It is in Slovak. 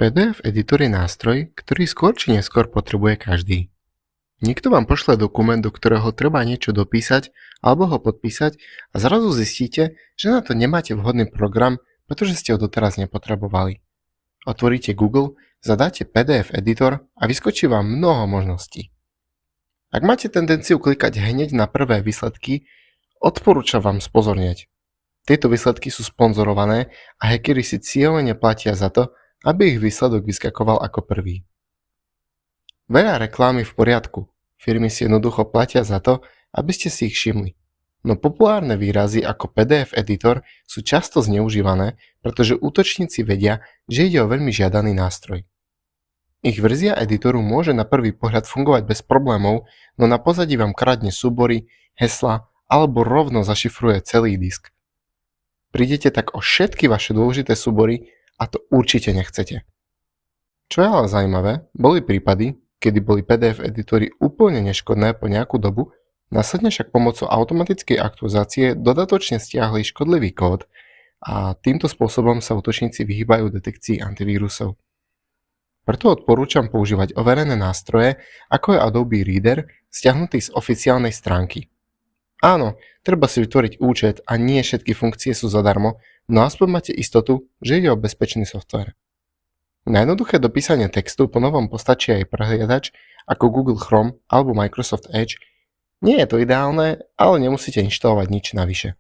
PDF editor je nástroj, ktorý skôr či neskôr potrebuje každý. Niekto vám pošle dokument, do ktorého treba niečo dopísať alebo ho podpísať a zrazu zistíte, že na to nemáte vhodný program, pretože ste ho doteraz nepotrebovali. Otvoríte Google, zadáte PDF editor a vyskočí vám mnoho možností. Ak máte tendenciu klikať hneď na prvé výsledky, odporúčam vám spozornieť. Tieto výsledky sú sponzorované a hackeri si cieľene platia za to, aby ich výsledok vyskakoval ako prvý. Veľa reklám je v poriadku. Firmy si jednoducho platia za to, aby ste si ich všimli. No populárne výrazy ako PDF editor sú často zneužívané, pretože útočníci vedia, že ide o veľmi žiadaný nástroj. Ich verzia editoru môže na prvý pohľad fungovať bez problémov, no na pozadí vám kradne súbory, hesla alebo rovno zašifruje celý disk. Prídete tak o všetky vaše dôležité súbory a to určite nechcete. Čo je ale zaujímavé, boli prípady, kedy boli PDF editory úplne neškodné po nejakú dobu, následne však pomocou automatickej aktualizácie dodatočne stiahli škodlivý kód a týmto spôsobom sa útočníci vyhýbajú detekcii antivírusov. Preto odporúčam používať overené nástroje, ako je Adobe Reader, stiahnutý z oficiálnej stránky. Áno, treba si vytvoriť účet a nie všetky funkcie sú zadarmo, no aspoň máte istotu, že ide o bezpečný software. Na jednoduché dopísanie textu po novom postačí aj prehliadač ako Google Chrome alebo Microsoft Edge. Nie je to ideálne, ale nemusíte inštalovať nič navyše.